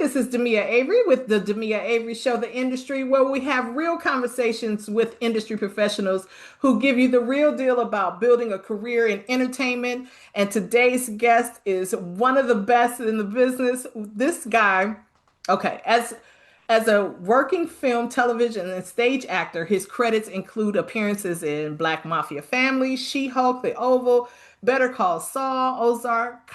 This is Demia Avery with the Demia Avery Show, the industry where we have real conversations with industry professionals who give you the real deal about building a career in entertainment. And today's guest is one of the best in the business. This guy, okay, as a working film, television, and stage actor, his credits include appearances in Black Mafia Family, She-Hulk, The Oval, Better Call Saul, Ozark,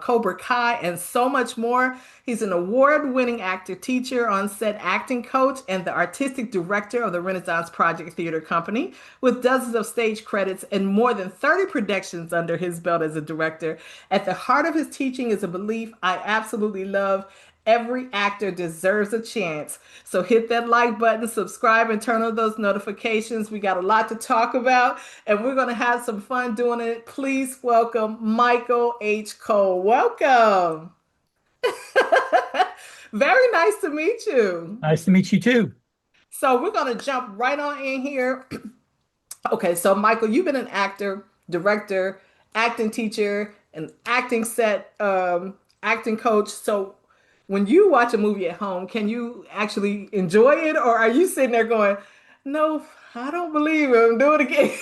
Cobra Kai, and so much more. He's an award-winning actor, teacher, on-set acting coach, and the artistic director of the Renaissance Project Theater Company, with dozens of stage credits and more than 30 productions under his belt as a director. At the heart of his teaching is a belief I absolutely love. Every actor deserves a chance. So hit that like button, subscribe, and turn on those notifications. We got a lot to talk about, and we're going to have some fun doing it. Please welcome Michael H. Cole. Welcome. Very nice to meet you. Nice to meet you too. So we're going to jump right on in here. Okay, so Michael, you've been an actor, director, acting teacher, an acting set, acting coach. So when you watch a movie at home, can you actually enjoy it, or are you sitting there going, "No, I don't believe him. Do it again."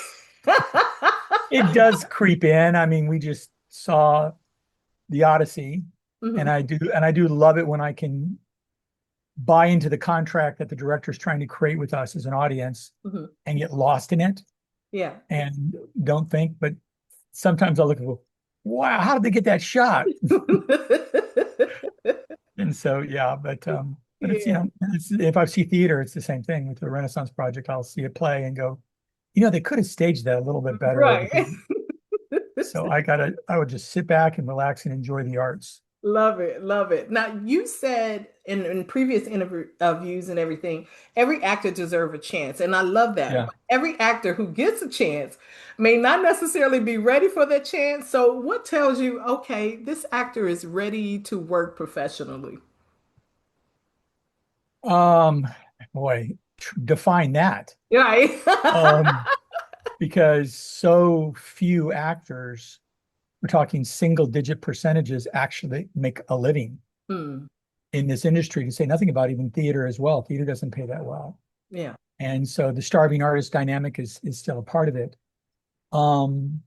It does creep in. I mean, we just saw the Odyssey, and Hmm. I do love it when I can buy into the contract that the director's trying to create with us as an audience Hmm. and get lost in it Yeah. and don't think. But sometimes I'll look and go, wow, how did they get that shot? And so yeah, but it's Yeah. if I see theater, it's the same thing with the Renaissance Project. I'll see a play and go, they could have staged that a little bit better. Right. So I would just sit back and relax and enjoy the arts. Love it, love it. Now, you said in previous interviews and everything, every actor deserves a chance, and I love that. Yeah. But every actor who gets a chance may not necessarily be ready for that chance. So, what tells you, okay, this actor is ready to work professionally? Um, boy, define that. Right. Um, because so few actors, we're talking single digit percentages, actually make a living Hmm. in this industry, to say nothing about even theater as well. Theater doesn't pay that well. Yeah. And so the starving artist dynamic is still a part of it. Um,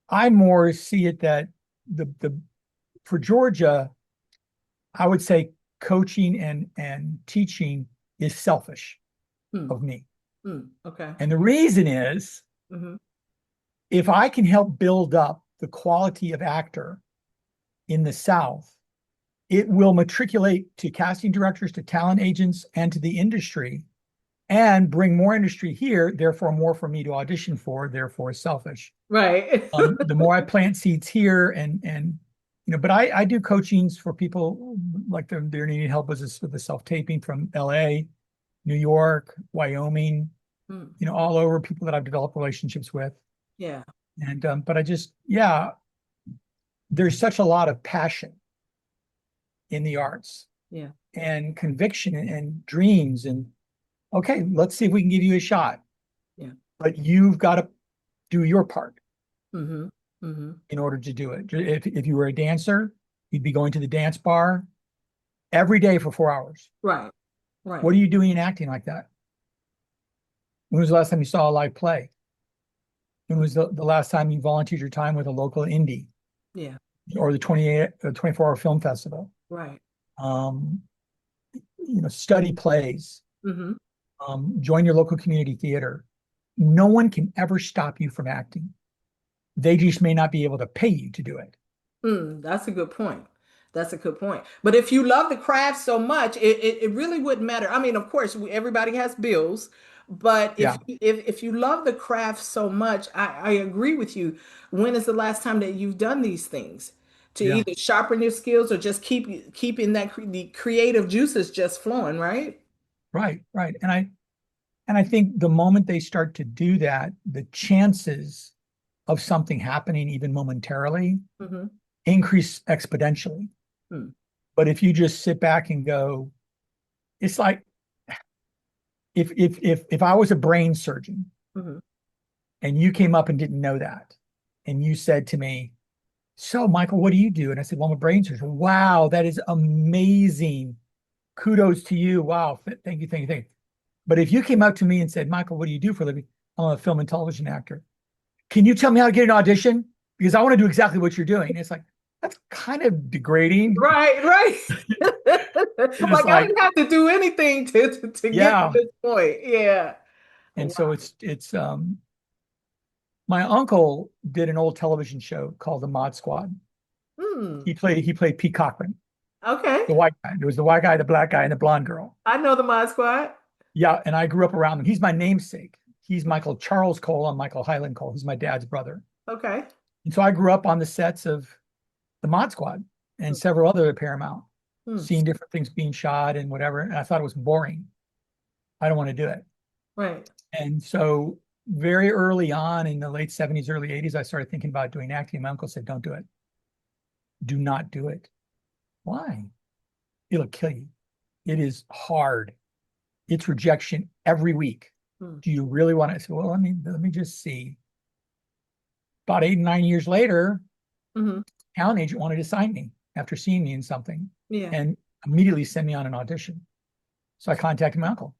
I more see it that the for Georgia, I would say coaching and teaching is selfish Hmm. of me. Hmm. Okay. And the reason is, Hmm. if I can help build up the quality of actor in the South, it will matriculate to casting directors, to talent agents, and to the industry, and bring more industry here, therefore more for me to audition for, therefore selfish. Right. The more I plant seeds here and but I do coachings for people like they're needing help with the self-taping from LA, New York, Wyoming, Hmm. all over, people that I've developed relationships with. Yeah. And but yeah, there's such a lot of passion in the arts Yeah. and conviction and dreams. And okay, let's see if we can give you a shot. Yeah. But you've got to do your part Hmm. Hmm. in order to do it. If you were a dancer, you'd be going to the dance bar every day for 4 hours. Right. Right. What are you doing in acting like that? When was the last time you saw a live play? When was the last time you volunteered your time with a local indie Yeah. or the 24-hour film festival? Right. Um, study plays, Hmm. join your local community theater. No one can ever stop you from acting. They just may not be able to pay you to do it. Mm, that's a good point. That's a good point. But if you love the craft so much, it really wouldn't matter. I mean, of course, everybody has bills, but Yeah, if you love the craft so much, I agree with you. When is the last time that you've done these things to yeah, either sharpen your skills or just keeping the creative juices just flowing, right? right, right. And I think the moment they start to do that, the chances of something happening even momentarily Hmm. increase exponentially. Hmm. But if you just sit back and go, it's like if I was a brain surgeon Hmm. and you came up and didn't know that, and you said to me, So, Michael, what do you do? And I said, well, I'm a brain surgeon. Wow, that is amazing. Kudos to you. Wow. Thank you. Thank you. Thank you. But if you came up to me and said, Michael, what do you do for a living? I'm a film and television actor. Can you tell me how to get an audition? Because I want to do exactly what you're doing. And it's like, that's kind of degrading. Right, right. It's Like I like, didn't have to do anything to get to yeah. this point. Yeah. And Wow. so it's my uncle did an old television show called The Mod Squad. Hmm. He played Pete Cochran, Okay. the white guy. There was the white guy, the black guy, and the blonde girl. I know the Mod Squad. Yeah, and I grew up around him. He's my namesake. He's Michael Charles Cole. I'm Michael Highland Cole. He's my dad's brother. Okay. And so I grew up on the sets of the Mod Squad and several other Paramount, Hmm. seeing different things being shot and whatever. And I thought it was boring. I don't want to do it. Right. And so very early on in the late 70s, early 80s, I started thinking about doing acting. My uncle said, don't do it. Do not do it. Why? It'll kill you. It is hard. It's rejection every week. Hmm. Do you really want to? I said, well, let me just see. About 8 and 9 years later, Hmm. talent agent wanted to sign me after seeing me in something Yeah. and immediately send me on an audition. So I contacted my uncle.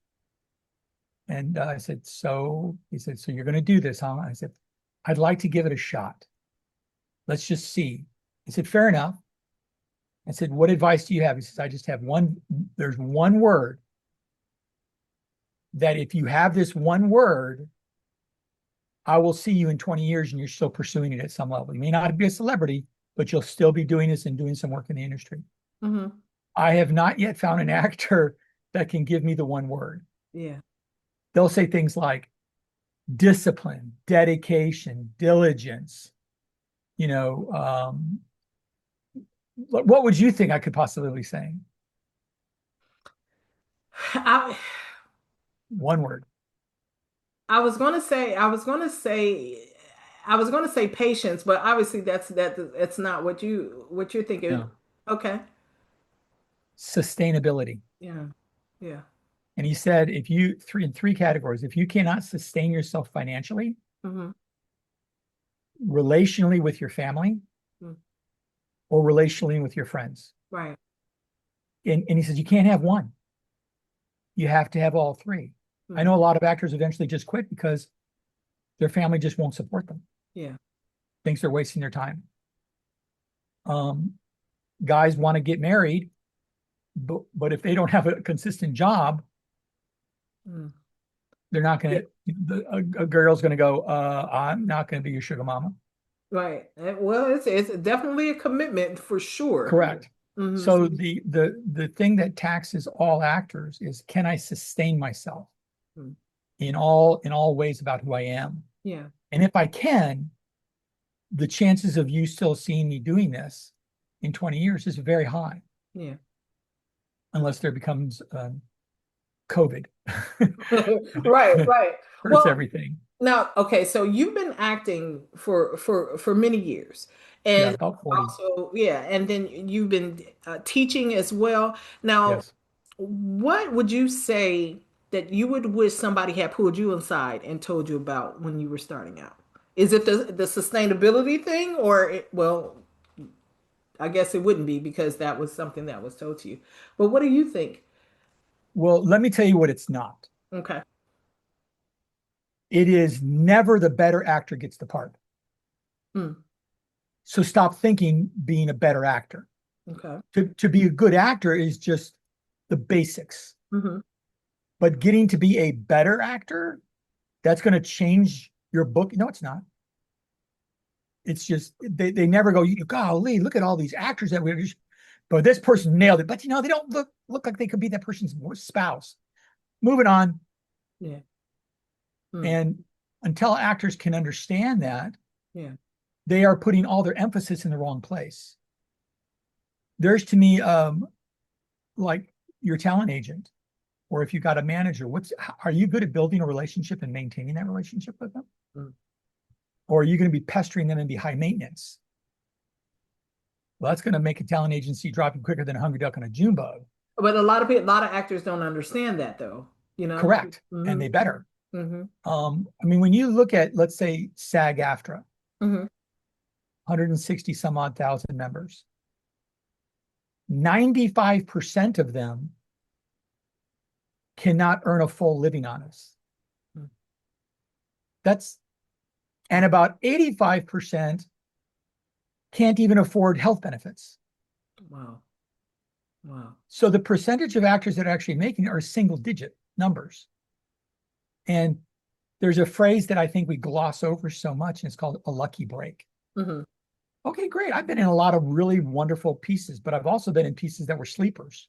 And I said, so he said, so you're going to do this, huh? I said, I'd like to give it a shot. Let's just see. He said, fair enough. I said, what advice do you have? He says, I just have one. There's one word that if you have this one word, I will see you in 20 years and you're still pursuing it at some level. You may not be a celebrity, but you'll still be doing this and doing some work in the industry. Hmm. I have not yet found an actor that can give me the one word. Yeah. They'll say things like discipline, dedication, diligence. You know, what would you think I could possibly be saying? I One word. I was gonna say I was gonna say patience, but obviously that's not what you're thinking. No. Okay. Sustainability. Yeah. Yeah. And he said, if you in three categories, if you cannot sustain yourself financially, Hmm. relationally with your family, or relationally with your friends. Right. And he says, you can't have one. You have to have all three. I know a lot of actors eventually just quit because their family just won't support them, Yeah. thinks they're wasting their time. Guys want to get married, but if they don't have a consistent job, Mm. they're not going to, a girl's going to go, I'm not going to be your sugar mama. Right. Well, it's definitely a commitment for sure. Correct. Hmm. So the thing that taxes all actors is, can I sustain myself Mm. in all ways about who I am? Yeah. And if I can, the chances of you still seeing me doing this in 20 years is very high, Yeah. unless there becomes COVID. Right, right. Hurts Well, everything. now, okay, so you've been acting for many years, Yeah, and about 40. also, yeah, and then you've been teaching as well. Now, Yes. what would you say that you would wish somebody had pulled you inside and told you about when you were starting out? Is it the sustainability thing, or well, I guess it wouldn't be because that was something that was told to you. But what do you think? Well, let me tell you what it's not. Okay. It is never the better actor gets the part. Hmm. So stop thinking being a better actor. Okay. To be a good actor is just the basics. Hmm. But getting to be a better actor, that's going to change your book. No, it's not. It's just they never go, golly, look at all these actors that we just, but this person nailed it. But they don't look like they could be that person's spouse. Moving on. Yeah. Hmm. And until actors can understand that, Yeah. they are putting all their emphasis in the wrong place. There's to me, like your talent agent, or if you got a manager, are you good at building a relationship and maintaining that relationship with them? Hmm. Or are you going to be pestering them and be high maintenance? Well, that's going to make a talent agency drop you quicker than a hungry duck on a June bug. But a lot of people, a lot of actors don't understand that though, you know? Correct. And Hmm. they better. Hmm. When you look at, let's say, SAG-AFTRA, Hmm. 160 some odd thousand members. 95% of them cannot earn a full living on us. And about 85% can't even afford health benefits. Wow. Wow. So the percentage of actors that are actually making it are single digit numbers. And there's a phrase that I think we gloss over so much, and it's called a lucky break. Mm-hmm. Okay, great. I've been in a lot of really wonderful pieces, but I've also been in pieces that were sleepers,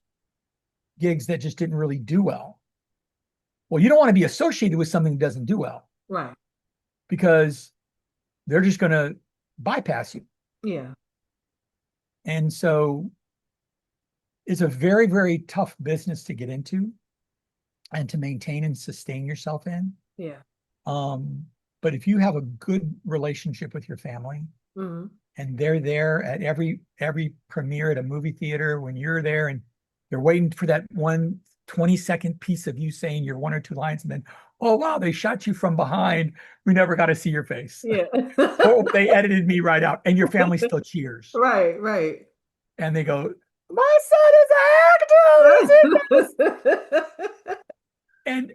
gigs that just didn't really do well. Well, you don't want to be associated with something that doesn't do well. Right. Because they're just going to bypass you. Yeah. And so it's a very, very tough business to get into and to maintain and sustain yourself in. Yeah. But if you have a good relationship with your family, mm-hmm. and they're there at every premiere at a movie theater, when you're there and they're waiting for that 20-second piece of you saying your one or two lines, and then, oh, wow, they shot you from behind. We never got to see your face. Yeah. Or they edited me right out, and your family still cheers. Right, right. And they go, my son is an actor. And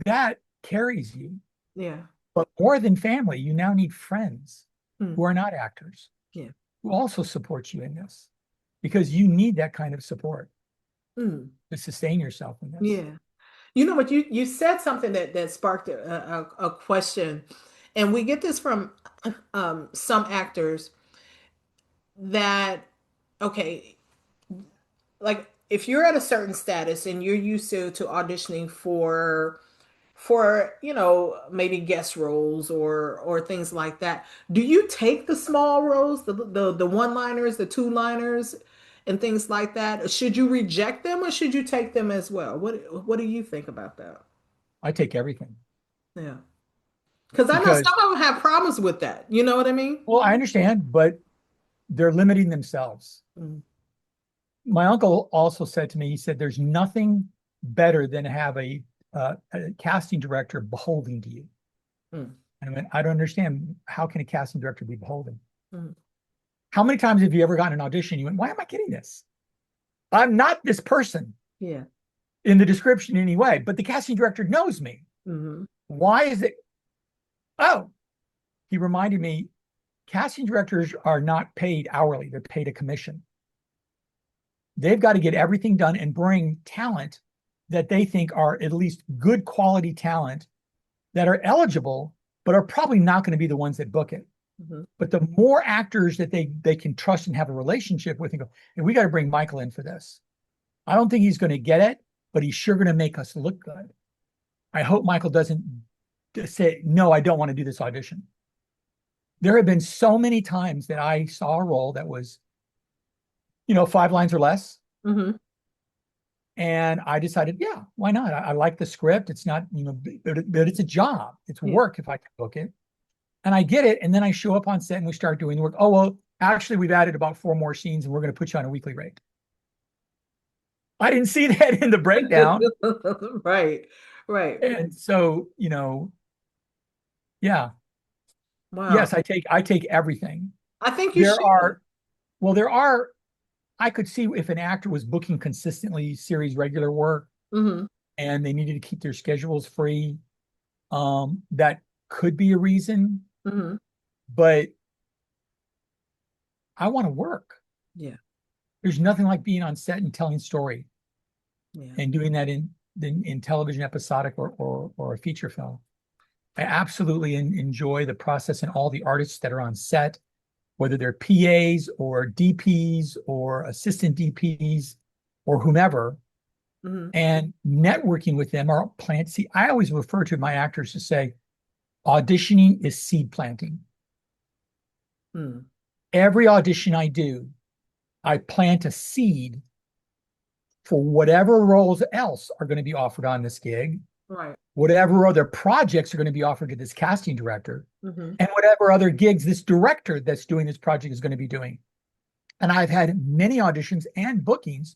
that carries you. Yeah. But more than family, you now need friends who are not actors, yeah, who also support you in this, because you need that kind of support to sustain yourself in this. Yeah. You know what, you said something that sparked a question, and we get this from some actors that, okay, like if you're at a certain status and you're used to auditioning for maybe guest roles or things like that, do you take the small roles, the one-liners, the two-liners, and things like that? Should you reject them or should you take them as well? What do you think about that? I take everything. Yeah. Because I know some of them have problems with that. You know what I mean? Well, I understand, but they're limiting themselves. My uncle also said to me, he said, there's nothing better than to have a casting director beholden to you. And I went, I don't understand. How can a casting director be beholden? How many times have you ever gotten an audition? You went, why am I getting this? I'm not this person. Yeah. In the description anyway, but the casting director knows me. Why is it? Oh, he reminded me, casting directors are not paid hourly. They're paid a commission. They've got to get everything done and bring talent that they think are at least good quality talent that are eligible, but are probably not going to be the ones that book it. But the more actors that they can trust and have a relationship with and go, and we got to bring Michael in for this. I don't think he's going to get it, but he's sure going to make us look good. I hope Michael doesn't say, no, I don't want to do this audition. There have been so many times that I saw a role that was, 5 lines or less. And I decided, yeah, why not? I like the script. It's not, but it's a job. It's work if I can book it. And I get it. And then I show up on set and we start doing the work. Oh, well, actually, we've added about 4 more scenes and we're going to put you on a weekly rate. I didn't see that in the breakdown. Right. And so, yeah. Wow. Yes, I take everything. I think you should. I could see if an actor was booking consistently series regular work and they needed to keep their schedules free. That could be a reason. But I want to work. Yeah. There's nothing like being on set and telling story. Yeah. And doing that in television episodic or a feature film. I absolutely enjoy the process and all the artists that are on set, whether they're PAs or DPs or assistant DPs or whomever, and networking with them or plant seed. I always refer to my actors to say, auditioning is seed planting. Every audition I do, I plant a seed for whatever roles else are going to be offered on this gig. Right. Whatever other projects are going to be offered to this casting director, and whatever other gigs this director that's doing this project is going to be doing. And I've had many auditions and bookings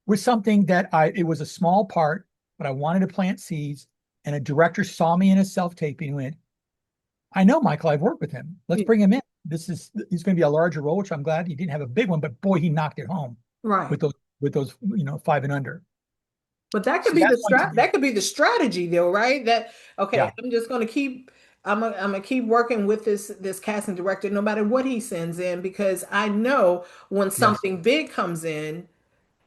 with something that it was a small part, but I wanted to plant seeds, and a director saw me in a self-taping and went, I know Michael, I've worked with him. Let's bring him in. he's going to be a larger role, which I'm glad he didn't have a big one, but boy, he knocked it home Right. with those, 5 and under. But that could So be the that's one to me. that could be the strategy though, right? That okay, Yeah. I'm just going to keep I'm gonna keep working with this casting director no matter what he sends in because I know when Yes. something big comes in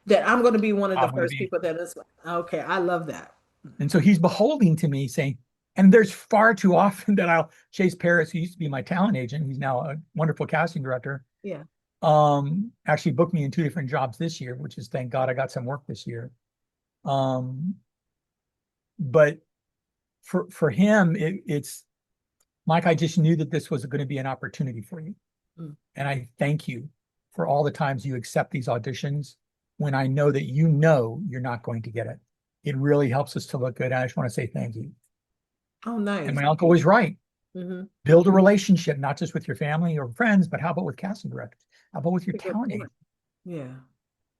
that I'm going to be one of the I'm going to first be. people that is okay, I love that. And so he's beholding to me saying, and there's far too often that I'll Chase Paris, who used to be my talent agent, he's now a wonderful casting director, Yeah. actually booked me in 2 different jobs this year, which is thank God I got some work this year. Um, but for him, it's Mike, I just knew that this was going to be an opportunity for you. Mm. And I thank you for all the times you accept these auditions when I know that you know you're not going to get it. It really helps us to look good. I just want to say thank you. Oh, And nice. my uncle was right. Mm-hmm. Build a relationship, not just with your family or friends, but how about with casting directors? How about with your A good talent point. agent? Yeah.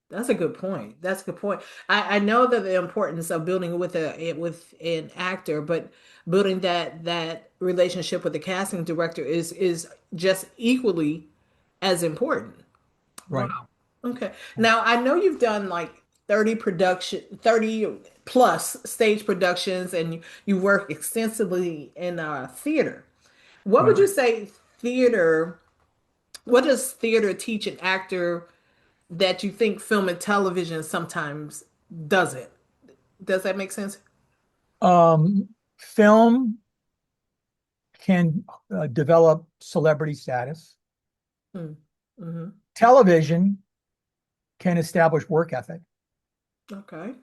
That's a good point. That's a good point. I know that the importance of building with an actor, but building that relationship with the casting director is just equally as important. Wow. Right. Okay. Now I know you've done like 30 plus stage productions and you work extensively in theater. What would Right. you say theater, what does theater teach an actor that you think film and television sometimes doesn't? Does that make sense? Film can develop celebrity status. Mm. Hmm. Television can establish work ethic. Okay.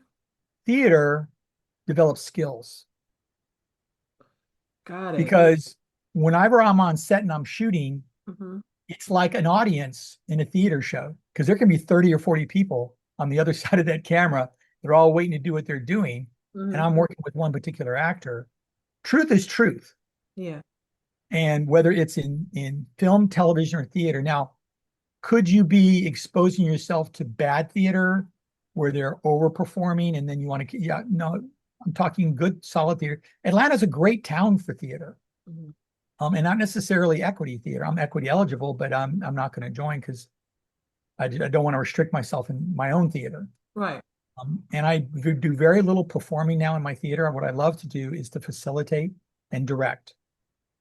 Theater develops skills Got it. because whenever I'm on set and I'm shooting, Hmm. it's like an audience in a theater show because there can be 30 or 40 people on the other side of that camera. They're all waiting to do what they're doing. And Hmm. I'm working with one particular actor. Truth is truth. Yeah. And whether it's in film, television, or theater. Now, could you be exposing yourself to bad theater where they're overperforming and then you want to, yeah, no, I'm talking good, solid theater. Atlanta's a great town for theater. Hmm. And not necessarily equity theater. I'm equity eligible, but I'm not going to join because I don't want to restrict myself in my own theater. Right. And I do very little performing now in my theater. What I love to do is to facilitate and direct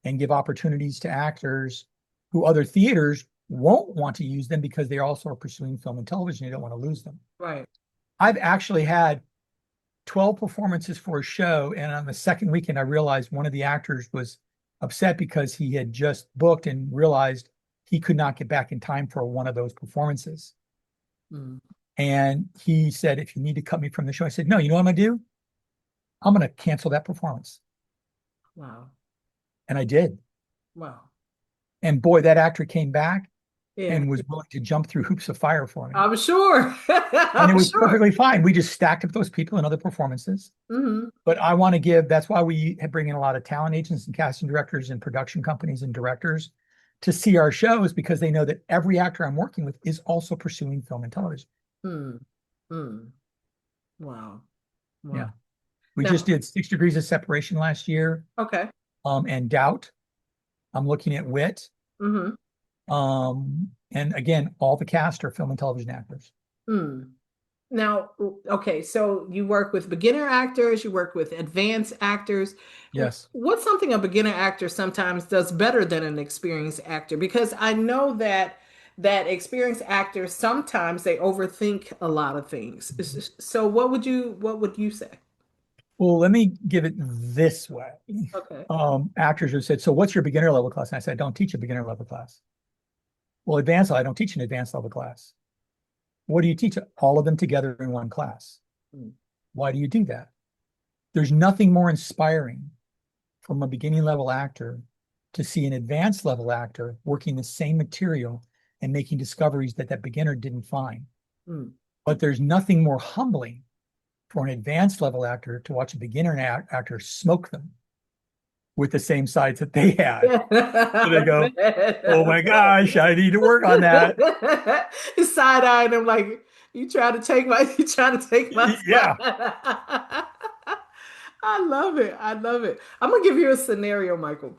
and give opportunities to actors who other theaters won't want to use them because they also are pursuing film and television. They don't want to lose them. Right. I've actually had 12 performances for a show. And on the second weekend, I realized one of the actors was upset because he had just booked and realized he could not get back in time for one of those performances. Mm. And he said, if you need to cut me from the show, I said, no, you know what I'm going to do? I'm going to cancel that performance. Wow. And I did. Wow. And boy, that actor came back Yeah. and was willing to jump through hoops of fire for me. I'm sure. And it I'm was sure. perfectly fine. We just stacked up those people in other performances. Hmm. But I want to give, that's why we bring in a lot of talent agents and casting directors and production companies and directors to see our shows because they know that every actor I'm working with is also pursuing film and television. Hmm. Hmm. Wow. Yeah. Wow. We just Now, did 6 Degrees of Separation last year, okay. and Doubt. I'm looking at Wit. Hmm. And again, all the cast are film and television actors. Hmm. Now, okay, so you work with beginner actors, you work with advanced actors. Yes. What's something a beginner actor sometimes does better than an experienced actor? Because I know that experienced actors sometimes they overthink a lot of things. So what would you say? Well, let me give it this way. Okay. Actors have said, so what's your beginner level class? And I said, I don't teach a beginner level class. Well, advanced, I don't teach an advanced level class. What do you teach? All of them together in one class. Mm. Why do you do that? There's nothing more inspiring from a beginning level actor to see an advanced level actor working the same material and making discoveries that that beginner didn't find. Mm. But there's nothing more humbling for an advanced level actor to watch a beginner actor smoke them with the same sides that they had. So they go, oh my gosh, I need to work on that. Side eyeing him like you trying to take my Yeah. spot. I love it. I love it. I'm gonna give you a scenario, Michael.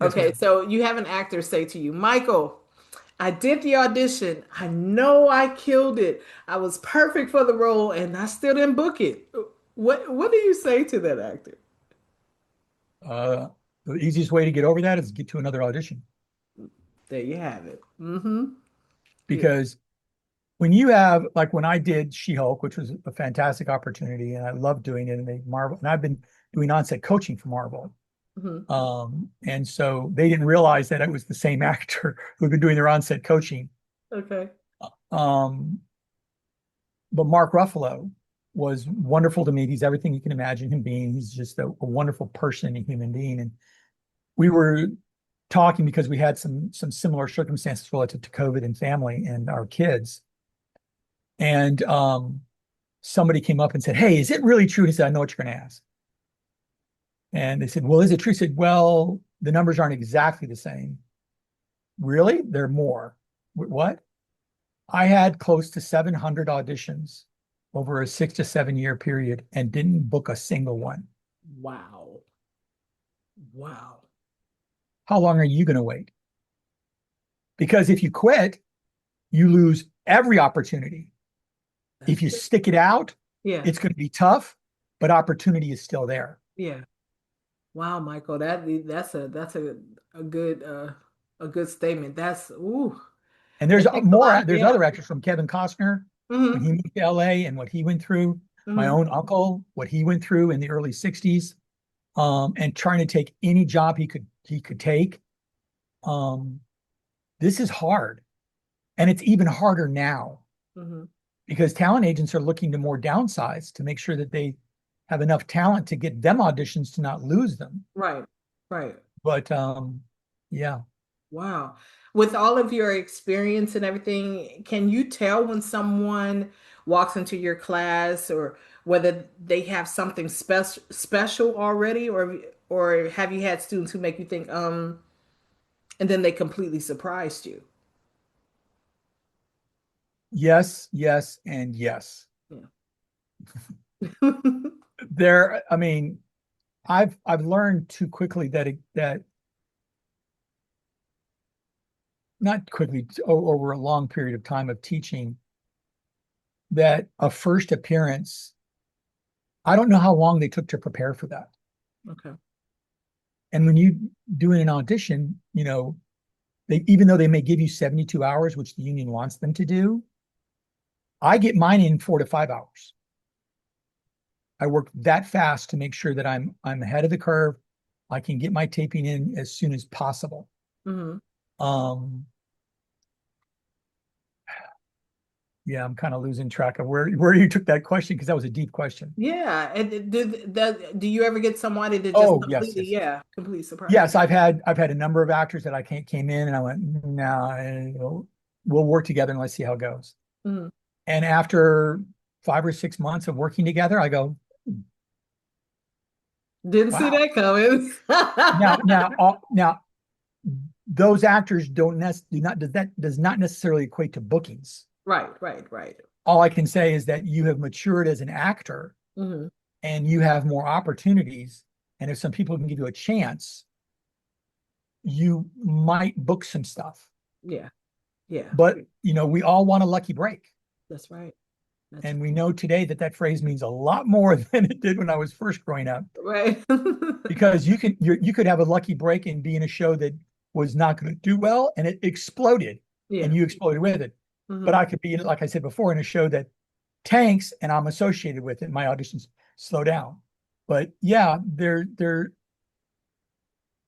Yes, Okay, ma'am. so you have an actor say to you, Michael, I did the audition. I know I killed it. I was perfect for the role and I still didn't book it. What do you say to that actor? Uh, the easiest way to get over that is get to another audition, There you have it. Mm-hmm. Yeah. because when you have, like when I did She-Hulk, which was a fantastic opportunity, and I loved doing it, and they Marvel, and I've been doing onset coaching for Marvel. Hmm. And so they didn't realize that I was the same actor who'd been doing their onset coaching. Okay. Um, but Mark Ruffalo was wonderful to meet. He's everything you can imagine him being. He's just a wonderful person, a human being. And we were talking because we had some similar circumstances relative to COVID and family and our kids. And somebody came up and said, "Hey, is it really true?" He said, "I know what you're going to ask." And they said, "Well, is it true?" He said, "Well, the numbers aren't exactly the same." Really? They're more. What? I had close to 700 auditions over a 6 to 7 year period and didn't book a single one. Wow. Wow. How long are you going to wait? Because if you quit, you lose every opportunity. That's If you true. stick it out, Yeah. it's going to be tough, but opportunity is still there. Yeah. Wow, Michael, that's a good statement. That's ooh. And It takes a lot. there's Yeah. other actors from Kevin Costner when he Hmm. moved to LA and what he went through. My Hmm. own uncle, what he went through in the early 60s, and trying to take any job he could take. Um, this is hard. And it's even harder now Hmm. because talent agents are looking to more downsize to make sure that they have enough talent to get them auditions to not lose them. Right. Right. But yeah. Wow. With all of your experience and everything, can you tell when someone walks into your class or whether they have something special already or have you had students who make you think and then they completely surprised you? Yes, yes, and yes. Yeah. I mean, I've learned too quickly that not quickly over a long period of time of teaching that a first appearance, I don't know how long they took to prepare for that. Okay. And when you do an audition, they, even though they may give you 72 hours, which the union wants them to do, I get mine in 4 to 5 hours. I work that fast to make sure that I'm ahead of the curve. I can get my taping in as soon as possible. Hmm. Um, yeah, I'm kind of losing track of where you took that question because that was a deep question. Yeah. And do you ever get somebody that just Oh, yes, completely, yes, yes. yeah, completely surprised? Yes, I've had a number of actors that I can't came in and I went, no, we'll work together and let's see how it goes. Hmm. And after 5 or 6 months of working together, I go, Didn't see wow. that coming. Now, those actors don't do not does not necessarily equate to bookings. Right, right, right. All I can say is that you have matured as an actor Hmm. and you have more opportunities. And if some people can give you a chance, you might book some stuff. Yeah, yeah, But we all want a lucky break. that's right. That's And we know today that that phrase means a lot more than it did when I was first growing up. right. Because you could have a lucky break and be in a show that was not going to do well and it exploded and Yeah. you exploded with it. But Hmm. I could be, like I said before, in a show that tanks and I'm associated with it. My auditions slow down. But yeah,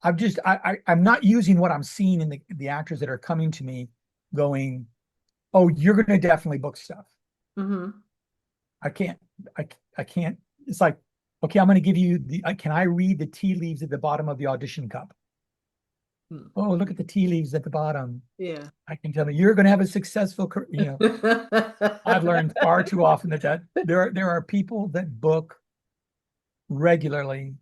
I'm not using what I'm seeing in the actors that are coming to me going, oh, you're going to definitely book stuff. Hmm. I can't, I, I can't. It's like, okay, I'm going to give you can I read the tea leaves at the bottom of the audition cup? Oh, look at the tea leaves at the bottom. Yeah. I can tell you, you're going to have a successful career. I've learned far too often that there are people that book regularly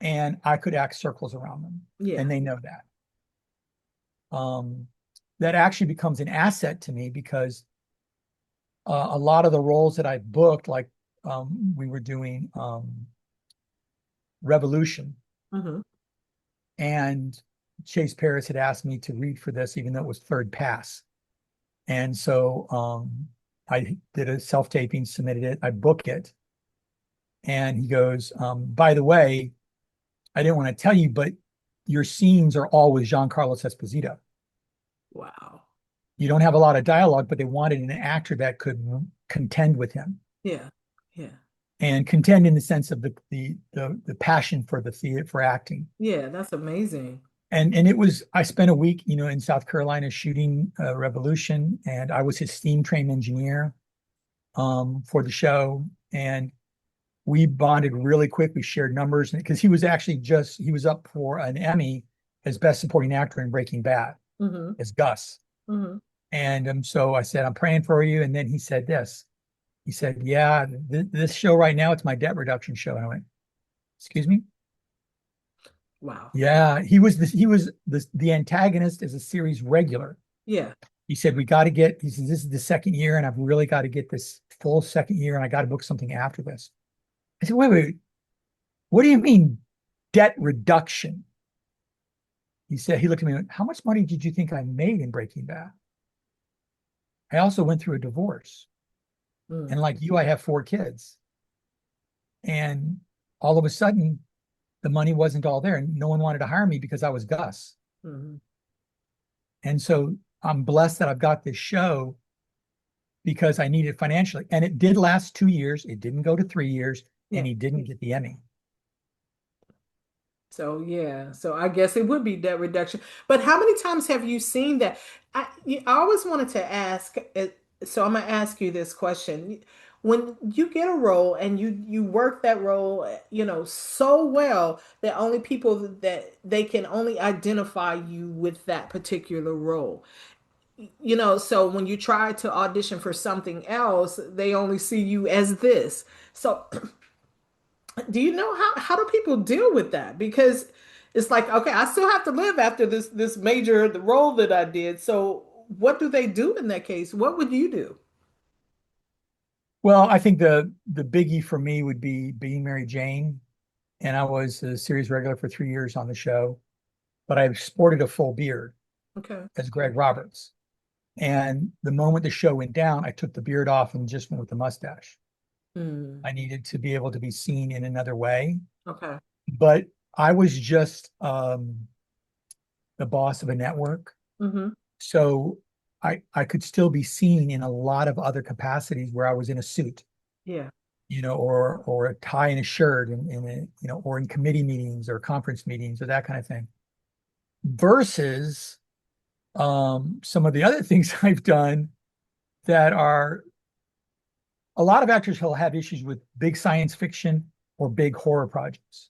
and I could act circles around them Yeah. and they know that. Um, that actually becomes an asset to me because a lot of the roles that I booked, like we were doing Revolution, Hmm. And Chase Paris had asked me to read for this, even though it was third pass. And so I did a self-taping, submitted it, I booked it. And he goes, by the way, I didn't want to tell you, but your scenes are all with Giancarlo Esposito. Wow. You don't have a lot of dialogue, but they wanted an actor that could contend with him Yeah. Yeah. and contend in the sense of the passion for the theater, for acting. Yeah. That's amazing. And it was, I spent a week, in South Carolina shooting Revolution, and I was his steam train engineer for the show. And we bonded really quick. We shared numbers because he was actually he was up for an Emmy as Best Supporting Actor in Breaking Bad Mm-hmm. as Gus. Mm-hmm. And so I said, I'm praying for you. And then he said this. He said, yeah, this show right now, it's my debt reduction show. And I went, excuse me? Wow. Yeah, he was the antagonist as a series regular. Yeah. He said, he said, this is the second year, and I've really got to get this full second year, and I got to book something after this. I said, wait, what do you mean debt reduction? He looked at me and went, how much money did you think I made in Breaking Bad? I also went through a divorce. Mm. And like you, I have 4 kids. And all of a sudden, the money wasn't all there, and no one wanted to hire me because I was Gus. Mm-hmm. And so I'm blessed that I've got this show because I need it financially. And it did last 2 years. It didn't go to 3 years, Yeah. and he didn't get the Emmy. So yeah, so I guess it would be debt reduction. But how many times have you seen that? I always wanted to ask, so I'm gonna ask you this question. When you get a role and you work that role, so well that only people that they can only identify you with that particular role. So when you try to audition for something else, they only see you as this. So do you know how do people deal with that? Because it's like, okay, I still have to live after this major the role that I did. So what do they do in that case? What would you do? Well, I think the biggie for me would be being Mary Jane. And I was a series regular for 3 years on the show, but I sported a full beard Okay. as Greg Roberts. And the moment the show went down, I took the beard off and just went with the mustache. Mm, I needed to be able to be seen in another way. okay. But I was just the boss of a network. Mm-hmm. So I could still be seen in a lot of other capacities where I was in a suit, Yeah. or a tie and a shirt, or in committee meetings or conference meetings or that kind of thing. Versus some of the other things I've done that are a lot of actors will have issues with big science fiction or big horror projects.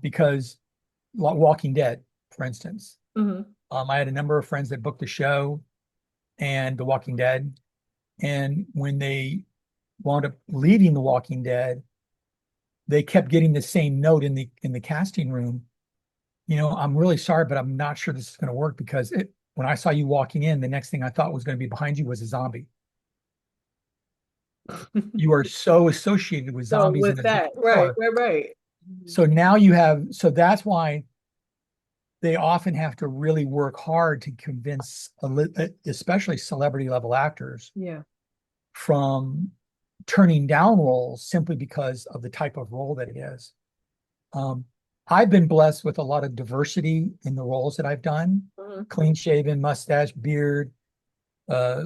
Because Walking Dead, for instance, Mm-hmm. I had a number of friends that booked the show and The Walking Dead. And when they wound up leaving The Walking Dead, they kept getting the same note in the casting room. I'm really sorry, but I'm not sure this is going to work because when I saw you walking in, the next thing I thought was going to be behind you was a zombie. You are so associated with So zombies in with a that, right, war. right, right. So that's why they often have to really work hard to convince, especially celebrity level actors, Yeah. from turning down roles simply because of the type of role that it is. Um, I've been blessed with a lot of diversity in the roles that I've done: Mm-hmm. clean shaven, mustache, beard, uh,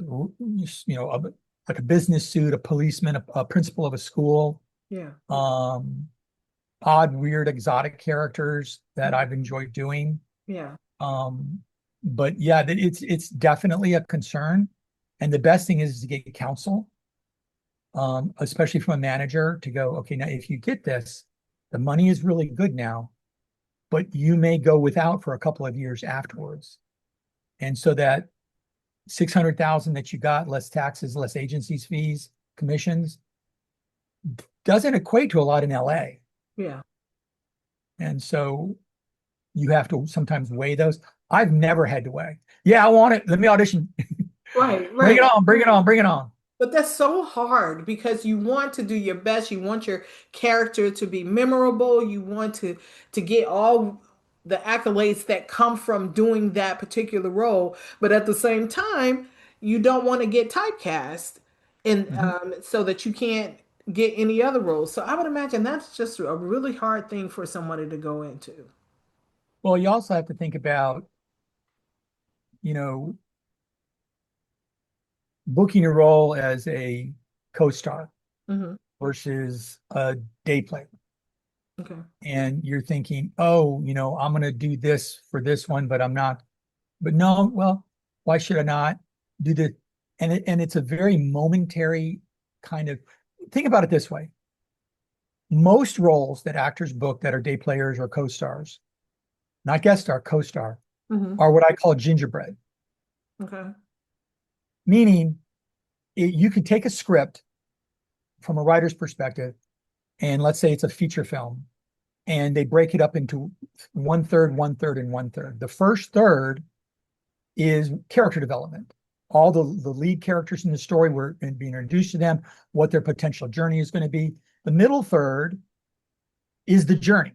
like a business suit, a policeman, a principal of a school, Yeah. um, odd, weird, exotic characters that Mhm. I've enjoyed doing. Yeah. Um, but yeah, it's definitely a concern. And the best thing is to get counsel, especially from a manager, to go, okay, now if you get this, the money is really good now, but you may go without for a couple of years afterwards. And so that 600,000 that you got, less taxes, less agencies fees, commissions, doesn't equate to a lot in LA. Yeah. And so you have to sometimes weigh those. I've never had to weigh. Yeah, I want it. Let me audition. Right, Bring it right. on, bring it on, bring it on. But that's so hard because you want to do your best. You want your character to be memorable. You want to get the accolades that come from doing that particular role, but at the same time, you don't want to get typecast, and Mhm. so that you can't get any other roles. So I would imagine that's just a really hard thing for somebody to go into. Well, you also have to think about, you know, booking a role as a co-star Hmm. versus a day player. Okay. And you're thinking, oh, I'm going to do this for this one, but I'm not. But no, well, why should I not do the? And it's a very momentary kind of. Think about it this way: most roles that actors book that are day players or co-stars, not guest star, co-star, Hmm. are what I call gingerbread. Okay. Meaning, you could take a script from a writer's perspective, and let's say it's a feature film, and they break it up into one third, and one third. The first third is character development. All the lead characters in the story were being introduced to them, what their potential journey is going to be. The middle third is the journey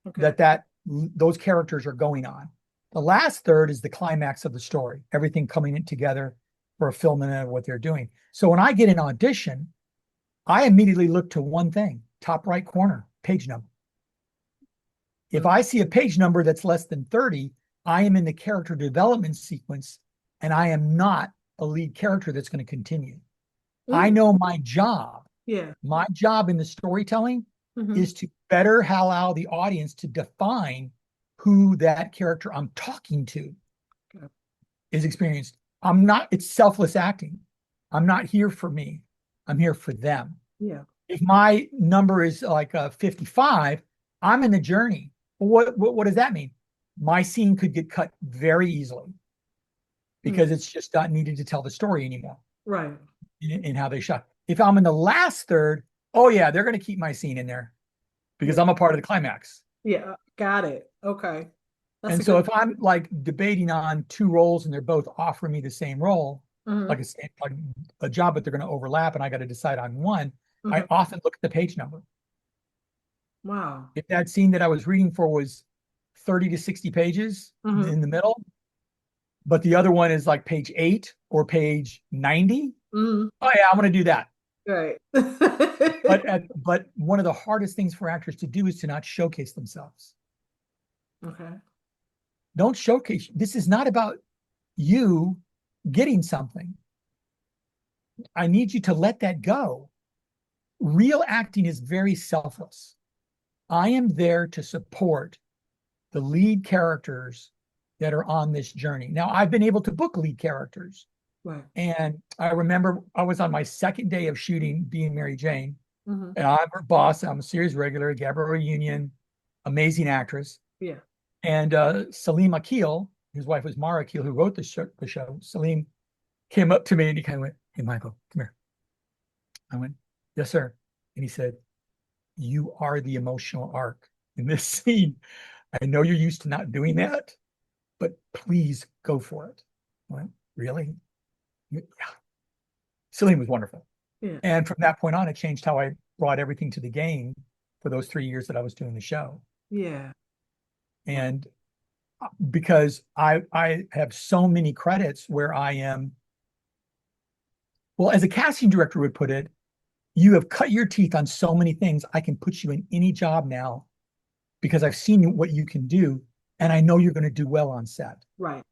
Okay. that those characters are going on. The last third is the climax of the story, everything coming in together for a film and what they're doing. So when I get an audition, I immediately look to one thing, top right corner, page number. If I see a page number that's less than 30, I am in the character development sequence and I am not a lead character that's going to continue. I Mm. know my job. Yeah. My job in the storytelling Hmm. is to better allow the audience to define who that character I'm talking to Okay. is experienced. It's selfless acting. I'm not here for me. I'm here for them. Yeah. If my number is like 55, I'm in the journey. What does that mean? My scene could get cut very easily Mm. because it's just not needed to tell the story anymore Right. in how they shot. If I'm in the last third, oh yeah, they're going to keep my scene in there because Yeah. I'm a part of the climax. Yeah. Got it. Okay. That's And a so good. if I'm like debating on two roles and they're both offering me the same role, Hmm. like a job, but they're going to overlap, and I got to decide on one, I Hmm. often look at the page number. Wow. If that scene that I was reading for was 30 to 60 pages Hmm. in the middle, but the other one is like page 8 or page 90, Hmm. oh yeah, I'm going to do that. Right. But one of the hardest things for actors to do is to not showcase themselves. Okay. Don't showcase. This is not about you getting something. I need you to let that go. Real acting is very selfless. I am there to support the lead characters that are on this journey. Now, I've been able to book lead characters. Right. And I remember I was on my second day of shooting Being Mary Jane, Hmm. and I'm her boss. I'm a series regular, Gabrielle Union, amazing actress. Yeah. And Salim Akil, his wife was Mara Akil, who wrote the show. Salim came up to me and he kind of went, "Hey, Michael, come here." I went, "Yes, sir." And he said, "You are the emotional arc in this scene. I know you're used to not doing that, but please go for it." I went, "Really?" Yeah. Salim was wonderful. Yeah. And from that point on, it changed how I brought everything to the game for those 3 years that I was doing the show. Yeah. And because I have so many credits where I am, well, as a casting director would put it, you have cut your teeth on so many things. I can put you in any job now because I've seen what you can do, and I know you're going to do well on set. Right.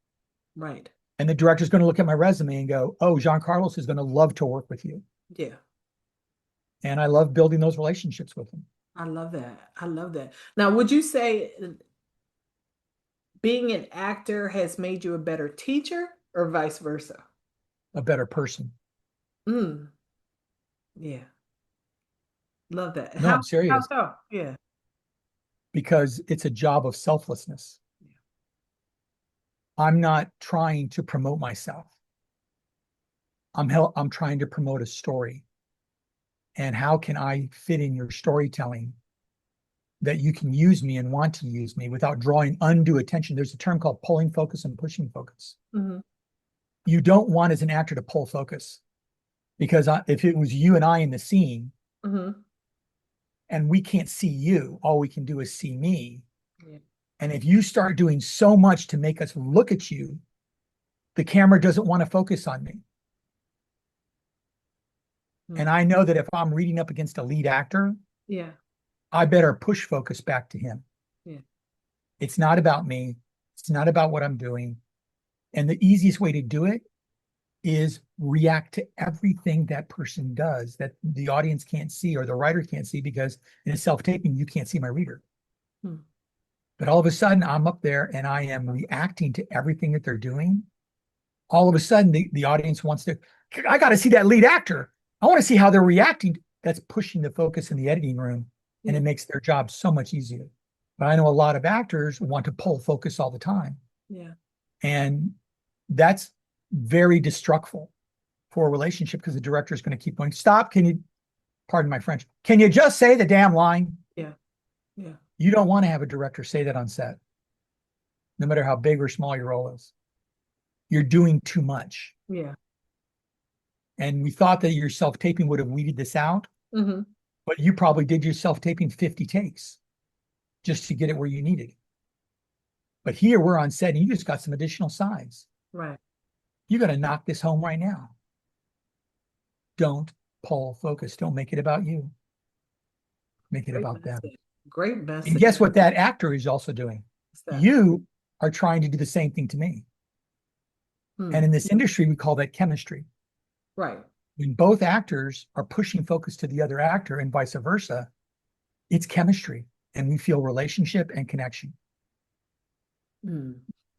Right. And the director's going to look at my resume and go, "Oh, Jean Carlos is going to love to work with you." Yeah. And I love building those relationships with them. I love that. I love that. Now, would you say being an actor has made you a better teacher or vice versa? A better person. Mm. Yeah. Love that. No, How I'm how serious, so? Yeah. because it's a job of selflessness. I'm not trying to promote myself. I'm trying to promote a story. And how can I fit in your storytelling that you can use me and want to use me without drawing undue attention? There's a term called pulling focus and pushing focus. Hmm. You don't want as an actor to pull focus because if it was you and I in the scene Hmm. and we can't see you, all we can do is see me. Yeah. And if you start doing so much to make us look at you, the camera doesn't want to focus on me. And I know that if I'm reading up against a lead actor, Yeah. I better push focus back to him. Yeah. It's not about me. It's not about what I'm doing. And the easiest way to do it is react to everything that person does that the audience can't see or the writer can't see, because in a self-taping, you can't see my reader. Hmm. But all of a sudden, I'm up there and I am reacting to everything that they're doing. All of a sudden, the audience wants to, I got to see that lead actor. I want to see how they're reacting. That's pushing the focus in the editing room, and it makes their job so much easier. But I know a lot of actors want to pull focus all the time. Yeah. And that's very destructive for a relationship, because the director is going to keep going, stop, can you, pardon my French, can you just say the damn line? Yeah. Yeah. You don't want to have a director say that on set, no matter how big or small your role is. You're doing too much. Yeah. And we thought that your self-taping would have weeded this out, Mm-hmm. but you probably did your self-taping 50 takes just to get it where you needed it. But here we're on set and you just got some additional sides. Right. You got to knock this home right now. Don't pull focus. Don't make it about you. Make it Great about them. message. Great And message. guess what that actor is also doing? You are trying to do the same thing to me. And in this industry, we call that chemistry. Right. When both actors are pushing focus to the other actor and vice versa, it's chemistry, and we feel relationship and connection.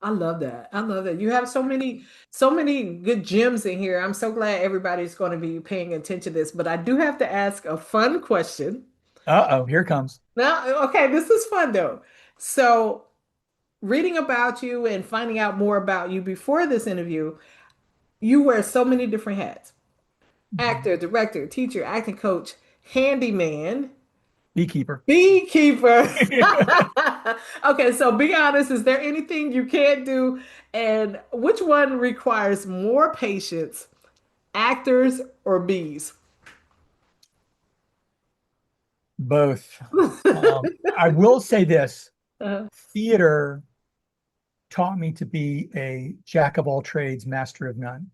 I love that. I love that. You have so many good gems in here. I'm so glad everybody's going to be paying attention to this, but I do have to ask a fun question. Uh-oh, here it comes. Now, okay, this is fun though. So, reading about you and finding out more about you before this interview, you wear so many different hats. Actor, director, teacher, acting coach, handyman, Beekeeper. beekeeper. Okay, so be honest, is there anything you can't do? And which one requires more patience, actors or bees? Both. I will say this. Uh, Theater taught me to be a jack of all trades, master of none.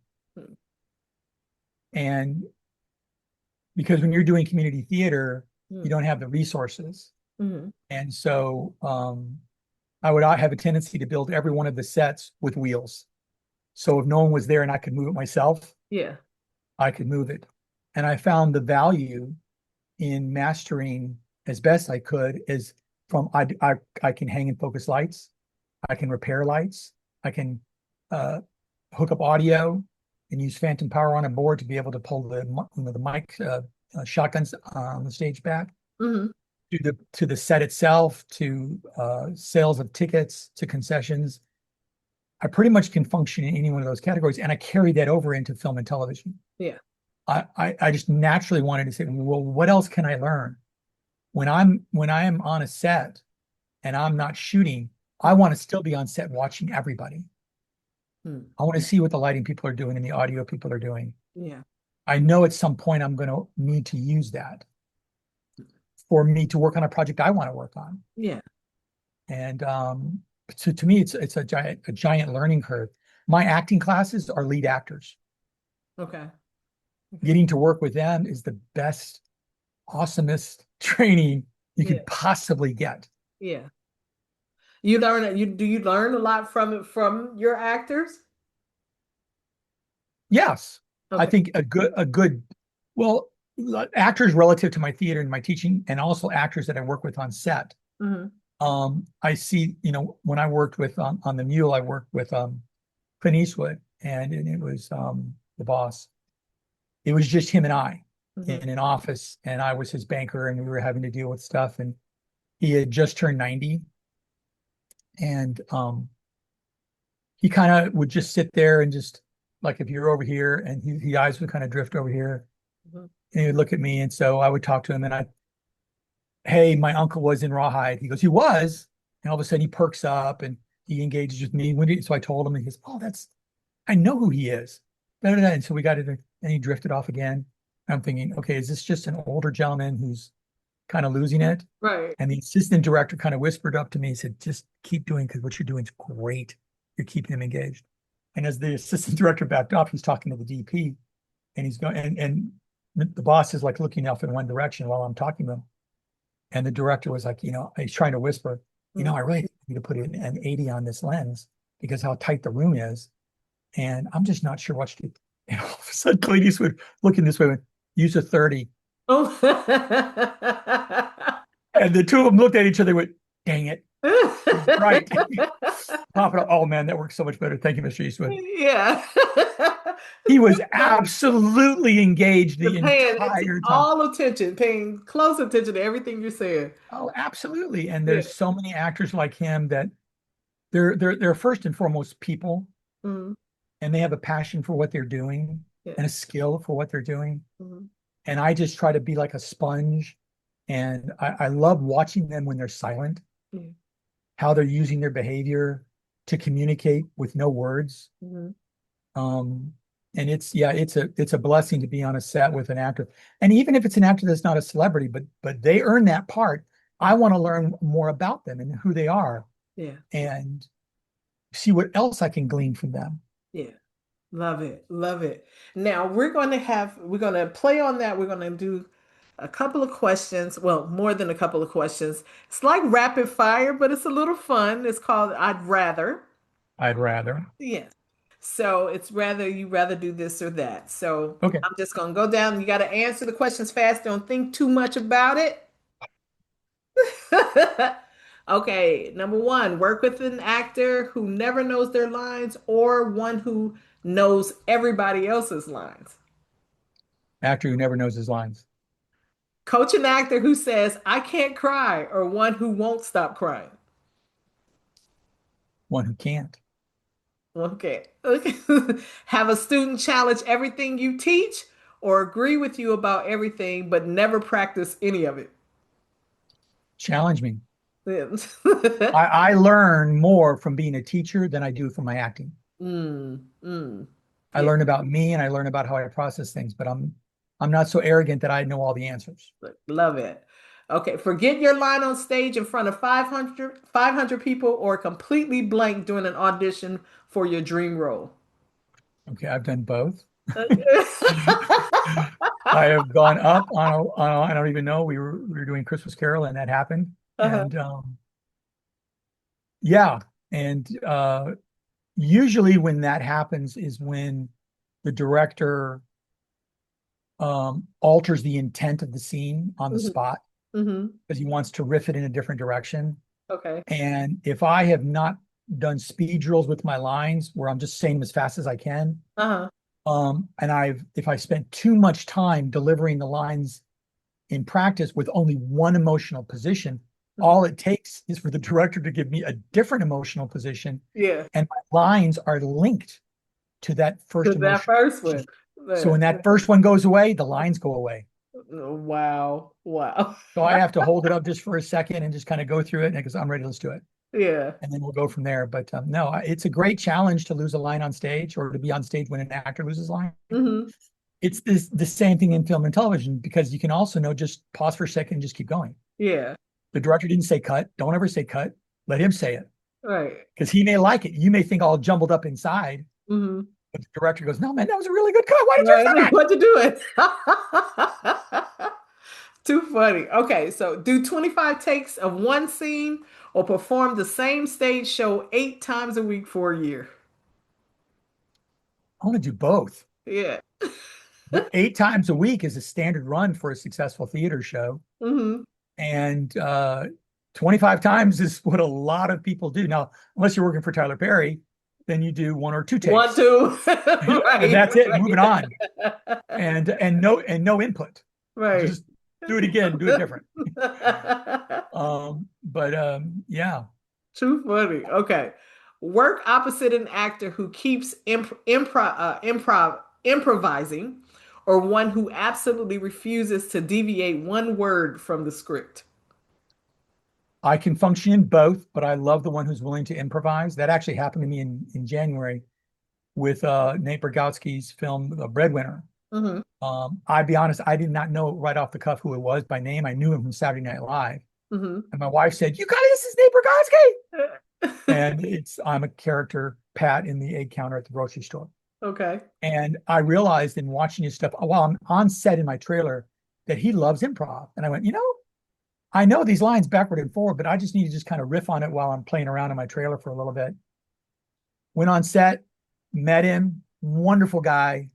And because when you're doing community theater, you don't have the resources. mm-hmm. And so I would have a tendency to build every one of the sets with wheels. So if no one was there and I could move it myself, Yeah. I could move it. And I found the value in mastering as best I could is from I can hang and focus lights. I can repair lights. I can hook up audio and use phantom power on a board to be able to pull the mic shotguns on the stage back. Mm-hmm. To the set itself, to sales of tickets, to concessions. I pretty much can function in any one of those categories, and I carry that over into film and television. Yeah. I just naturally wanted to say, well, what else can I learn? When I am on a set and I'm not shooting, I want to still be on set watching everybody. I want to see what the lighting people are doing and the audio people are doing. Yeah. I know at some point I'm going to need to use that for me to work on a project I want to work on. Yeah. And to me, it's a giant learning curve. My acting classes are lead actors. Okay. Getting to work with them is the best, awesomest training you could possibly get. Yeah. You learn a lot from your actors? Yes. Okay. I think well, actors relative to my theater and my teaching, and also actors that I work with on set. Mm-hmm. I see, when I worked with on the Mule, I worked with Clint Eastwood, and it was the boss. It was just him and I in an office, and I was his banker, and we were having to deal with stuff. And he had just turned 90, and he kind of would just sit there and just, like, if you're over here, and his eyes would kind of drift over here, and he would look at me, and so I would talk to him, and hey, my uncle was in Rawhide. He goes, he was, and all of a sudden he perks up and he engages with me. So I told him, and he goes, oh, I know who he is. And so we got it, and he drifted off again. I'm thinking, okay, is this just an older gentleman who's kind of losing it. Right. And the assistant director kind of whispered up to me and said, just keep doing because what you're doing is great. You're keeping them engaged. And as the assistant director backed off, he's talking to the DP and he's going, and the boss is like looking off in one direction while I'm talking to him. And the director was like, he's trying to whisper, I really need to put an 80 on this lens because how tight the room is. And I'm just not sure what to do. And all of a sudden, Clint Eastwood looking this way, went, use a 30. Oh. And the two of them looked at each other and went, dang it. Right. Pop it up. Oh man, that works so much better. Thank you, Mr. Eastwood. Yeah. He was absolutely engaged the entire time. All attention, paying close attention to everything you're saying. Oh, absolutely. And there's so many actors like him that they're first and foremost people, and they have a passion for what they're doing and a skill for what they're doing. And I just try to be like a sponge. And I love watching them when they're silent, how they're using their behavior to communicate with no words. And it's a blessing to be on a set with an actor. And even if it's an actor that's not a celebrity, but they earn that part, I want to learn more about them and who they are. Yeah. And see what else I can glean from them. Yeah. Love it. Love it. Now we're going to play on that. We're going to do a couple of questions. Well, more than a couple of questions. It's like rapid fire, but it's a little fun. It's called I'd Rather. I'd rather. Yes. So it's you rather do this or that. So okay. I'm just going to go down. You got to answer the questions fast. Don't think too much about it. Okay. Number one, work with an actor who never knows their lines or one who knows everybody else's lines. Actor who never knows his lines. Coach an actor who says, I can't cry, or one who won't stop crying. One who can't. Okay. Have a student challenge everything you teach or agree with you about everything, but never practice any of it. Challenge me. Yeah. I learn more from being a teacher than I do from my acting. I learn about me and I learn about how I process things, but I'm not so arrogant that I know all the answers. Love it. Okay. Forget your line on stage in front of 500 people or completely blank during an audition for your dream role. Okay. I've done both. I have gone up on I don't even know. We were doing Christmas Carol and that happened. And usually when that happens is when the director alters the intent of the scene on the spot because he wants to riff it in a different direction. Okay. And if I have not done speed drills with my lines where I'm just saying them as fast as I can, and if I spent too much time delivering the lines in practice with only one emotional position, all it takes is for the director to give me a different emotional position. Yeah. And my lines are linked to that first one. So when that first one goes away, the lines go away. Wow. So I have to hold it up just for a second and just kind of go through it. And because I'm ready, let's do it. Yeah. And then we'll go from there. But no, it's a great challenge to lose a line on stage or to be on stage when an actor loses a line. It's the same thing in film and television because you can also just pause for a second and just keep going. Yeah. The director didn't say cut. Don't ever say cut. Let him say it. Right. Because he may like it. You may think all jumbled up inside. But the director goes, no, man, that was a really good cut. Why did you say that? Why'd you do it? Too funny. Okay, so do 25 takes of one scene or perform the same stage show 8 times a week for a year. I want to do both. Yeah. 8 times a week is a standard run for a successful theater show. And 25 times is what a lot of people do. Now, unless you're working for Tyler Perry, then you do 1 or 2 takes. 1, 2. Right. And that's it. Moving on. And no input. Right. Just do it again. Do it different. Yeah. Too funny. Okay. Work opposite an actor who keeps improvising or one who absolutely refuses to deviate one word from the script. I can function in both, but I love the one who's willing to improvise. That actually happened to me in January with Nate Bargatze's film, The Breadwinner. Mm-hmm. I'd be honest, I did not know right off the cuff who it was by name. I knew him from Saturday Night Live. Mm-hmm. And my wife said, "You got it, this is Nate Berkowski." And I'm a character, Pat, in the egg counter at the grocery store. Okay. And I realized in watching his stuff while I'm on set in my trailer that he loves improv. And I went, I know these lines backward and forward, but I just need to just kind of riff on it while I'm playing around in my trailer for a little bit. Went on set, met him, wonderful guy.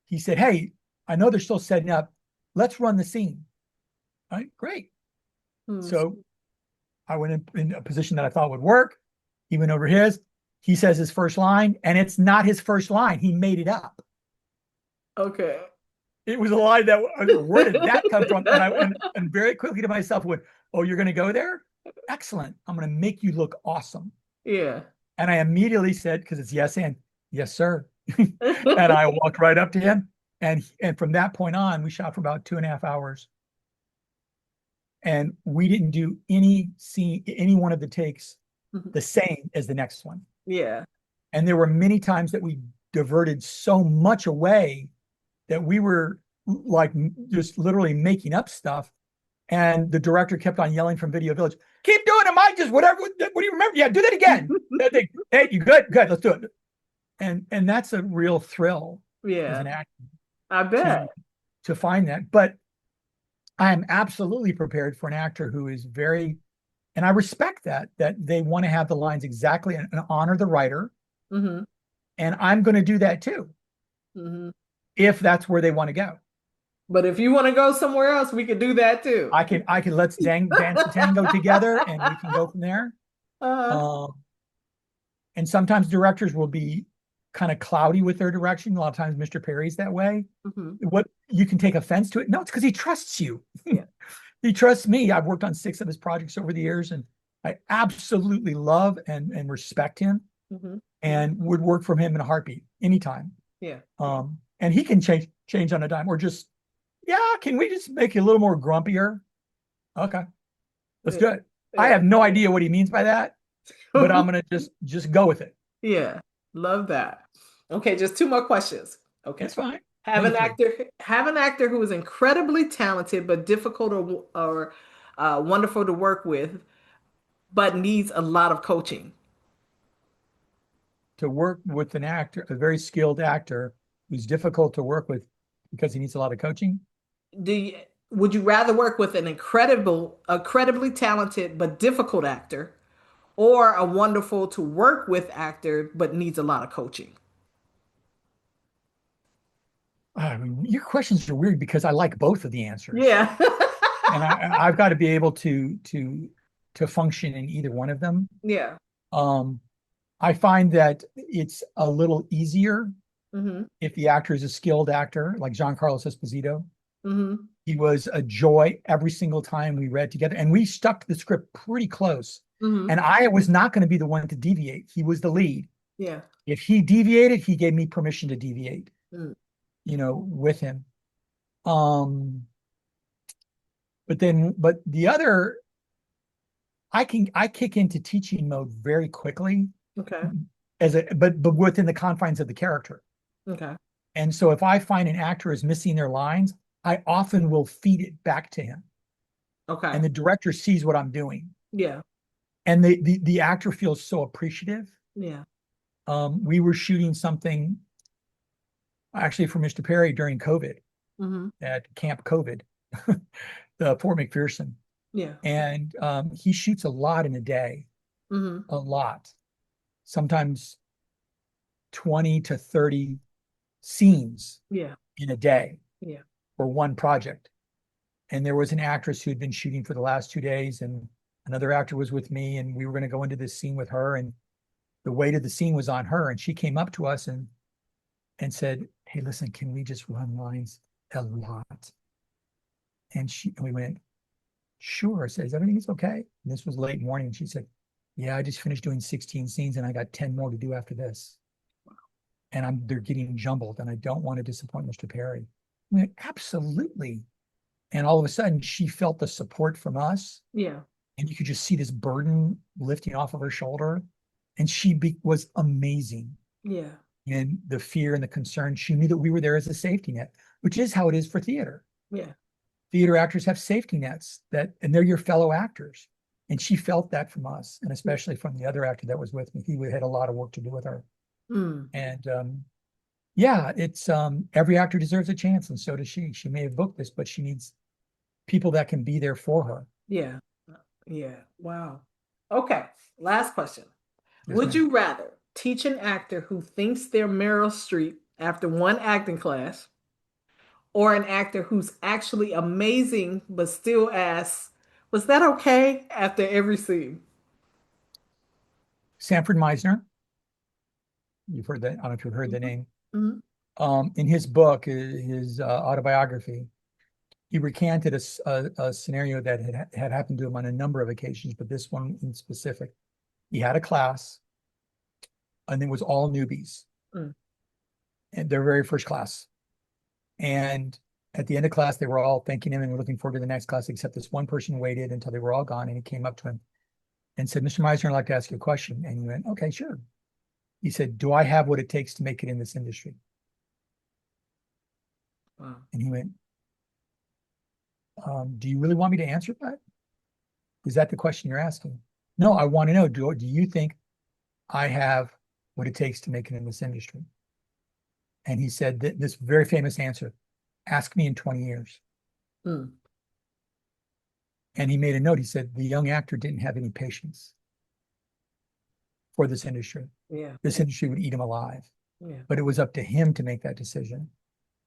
He said, "Hey, I know they're still setting up. Let's run the scene." All right, great. Hmm. So I went in a position that I thought would work. He went over his. He says his first line, and it's not his first line. He made it up. Okay. It was a line that, where did that come from? And very quickly to myself went, "Oh, you're going to go there? Excellent. I'm going to make you look awesome." Yeah. And I immediately said, because it's yes and yes, sir. And I walked right up to him. And from that point on, we shot for about 2.5 hours. And we didn't do any one of the takes the same as the next one. Yeah. And there were many times that we diverted so much away that we were like just literally making up stuff. And the director kept on yelling from Video Village, "Keep doing it, Mike. Just whatever. What do you remember? Yeah, do that again." "Hey, you good? Good. Let's do it." And that's a real thrill as Yeah. an actor I bet. to find that. But I am absolutely prepared for an actor who is very, and I respect that they want to have the lines exactly and honor the writer. Mm-hmm. And I'm going to do that too, Mm-hmm. if that's where they want to go. But if you want to go somewhere else, we could do that too. I can let's dance the tango together, and we can go from there. Uh, Um, and sometimes directors will be kind of cloudy with their direction. A lot of times, Mr. Perry's that way. mm-hmm. What you can take offense to it? No, it's because he trusts you. Yeah. He trusts me. I've worked on 6 of his projects over the years, and I absolutely love and respect him, Mm-hmm. and would work from him in a heartbeat anytime. Yeah. And he can change on a dime, or just, yeah, can we just make you a little more grumpier? Okay, let's do it. I have no idea what he means by that, but I'm gonna just go with it. Yeah. Love that. Okay, just 2 more questions. Okay. It's fine. Have Maybe an 3. actor who is incredibly talented but difficult or wonderful to work with, but needs a lot of coaching. To work with an actor, a very skilled actor who's difficult to work with because he needs a lot of coaching. Would you rather work with an incredibly talented but difficult actor, or a wonderful to work with actor but needs a lot of coaching? I mean, your questions are weird because I like both of the answers, Yeah. and I've got to be able to function in either one of them. Yeah. Um, I find that it's a little easier Mm-hmm. if the actor is a skilled actor, like Giancarlo Esposito. Mm-hmm. He was a joy every single time we read together, and we stuck to the script pretty close. Mm-hmm. And I was not going to be the one to deviate. He was the lead. Yeah. If he deviated, he gave me permission to deviate, Mm. with him. Um, but the other, I kick into teaching mode very quickly, Okay. but within the confines of the character. Okay. And so if I find an actor is missing their lines, I often will feed it back to him. Okay. And the director sees what I'm doing. Yeah. And the actor feels so appreciative. Yeah. We were shooting something actually for Mr. Perry during COVID Mm-hmm. at Camp COVID, the Fort McPherson. Yeah. And he shoots a lot in a day, Mm-hmm. a lot, sometimes 20 to 30 scenes Yeah. in a day Yeah. for one project. And there was an actress who had been shooting for the last 2 days, and another actor was with me, and we were going to go into this scene with her, and the weight of the scene was on her. And she came up to us and said, "Hey, listen, can we just run lines a lot?" And we went, "Sure." I said, "Is everything okay?" And this was late morning. And she said, "Yeah, I just finished doing 16 scenes and I got 10 more to do after this. And they're getting jumbled, and I don't want to disappoint Mr. Perry." I went, "Absolutely." And all of a sudden she felt the support from us, Yeah. and you could just see this burden lifting off of her shoulder. And she was amazing. Yeah. And the fear and the concern, she knew that we were there as a safety net. which is how it is for theater. Yeah. Theater actors have safety nets and they're your fellow actors. And she felt that from us, and especially from the other actor that was with me. He had a lot of work to do with her. Mm. And yeah, it's every actor deserves a chance, and so does she. She may have booked this, but she needs people that can be there for her. Yeah. Yeah. Wow. Okay. Last question. Yes, Would ma'am. you rather teach an actor who thinks they're Meryl Streep after one acting class, or an actor who's actually amazing but still asks, "Was that okay?" after every scene? Sanford Meisner, you've heard that. I don't know if you've heard the Mhm. name. Mhm. In his book, his autobiography, he recanted a scenario that had happened to him on a number of occasions, but this one in specific. He had a class, and it was all newbies, Mm. and their very first class. And at the end of class, they were all thanking him and were looking forward to the next class, except this one person waited until they were all gone, and he came up to him and said, "Mr. Meisner, I'd like to ask you a question." And he went, "Okay, sure." He said, "Do I have what it takes to make it in this industry?" Wow. And he went, "Do you really want me to answer that? Is that the question you're asking?" "No, I want to know, do you think I have what it takes to make it in this industry?" And he said this very famous answer, "Ask me in 20 years." Mm. And he made a note. He said, the young actor didn't have any patience for this industry. Yeah. This industry would eat him alive, Yeah. but it was up to him to make that decision.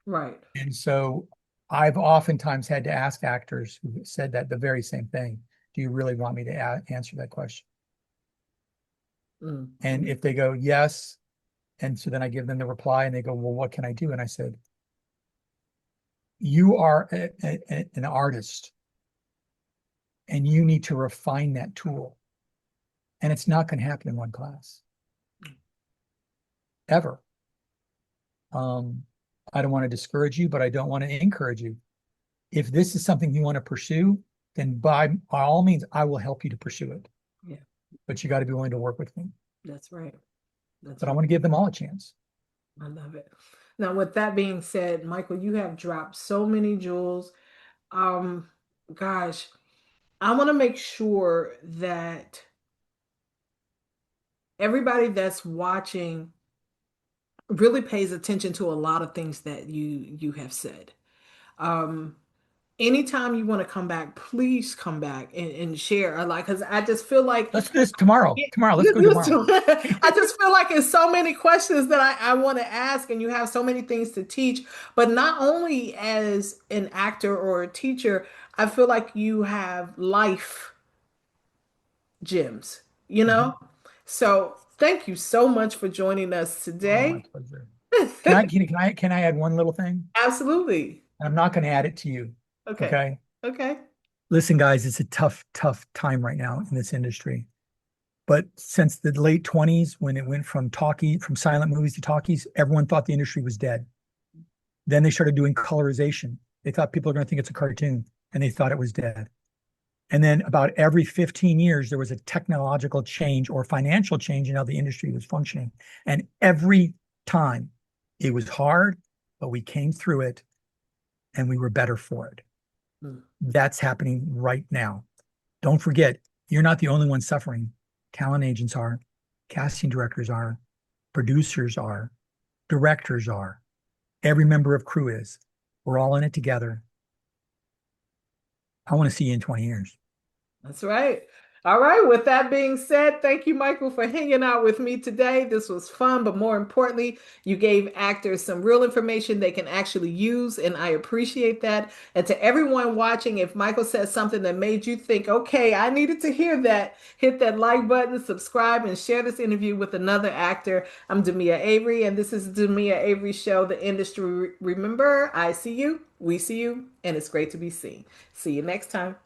Right. And so I've oftentimes had to ask actors who said that the very same thing. Do you really want me to answer that question? Mm. And if they go, yes, and so then I give them the reply and they go, well, what can I do? And I said, you are an artist and you need to refine that tool. And it's not going to happen in one class, ever. Um, I don't want to discourage you, but I don't want to encourage you. If this is something you want to pursue, then by all means, I will help you to pursue it. Yeah. But you got to be willing to work with me. That's right. That's But I right. want to give them all a chance. I love it. Now, with that being said, Michael, you have dropped so many jewels. Um, Gosh, I want to make sure that everybody that's watching really pays attention to a lot of things that you have said. Um, Anytime you want to come back, please come back and share. Like, because I just feel like Let's do this tomorrow. Tomorrow, let's go tomorrow. I just feel like there's so many questions that I want to ask, and you have so many things to teach. But not only as an actor or a teacher, I feel like you have life gems, you Mhm. know? So thank you so much for joining us Oh, my today. pleasure. Can I add one little thing? Absolutely. And I'm not going to add it to you. Okay. Okay. Okay. Listen, guys, it's a tough, tough time right now in this industry. But since the late 20s, when it went from silent movies to talkies, everyone thought the industry was dead. Then they started doing colorization. They thought people are going to think it's a cartoon, and they thought it was dead. And then about every 15 years, there was a technological change or financial change in how the industry was functioning. And every time it was hard, but we came through it and we were better for it. Mm. That's happening right now. Don't forget, you're not the only one suffering. Talent agents are, casting directors are, producers are, directors are, every member of crew is. We're all in it together. I want to see you in 20 years. That's right. All right. With that being said, thank you, Michael, for hanging out with me today. This was fun, but more importantly, you gave actors some real information they can actually use, and I appreciate that. And to everyone watching, if Michael said something that made you think, okay, I needed to hear that, hit that like button, subscribe, and share this interview with another actor. I'm Demia Avery, and this is the Demia Avery Show, the industry. Remember, I see you, we see you, and it's great to be seen. See you next time.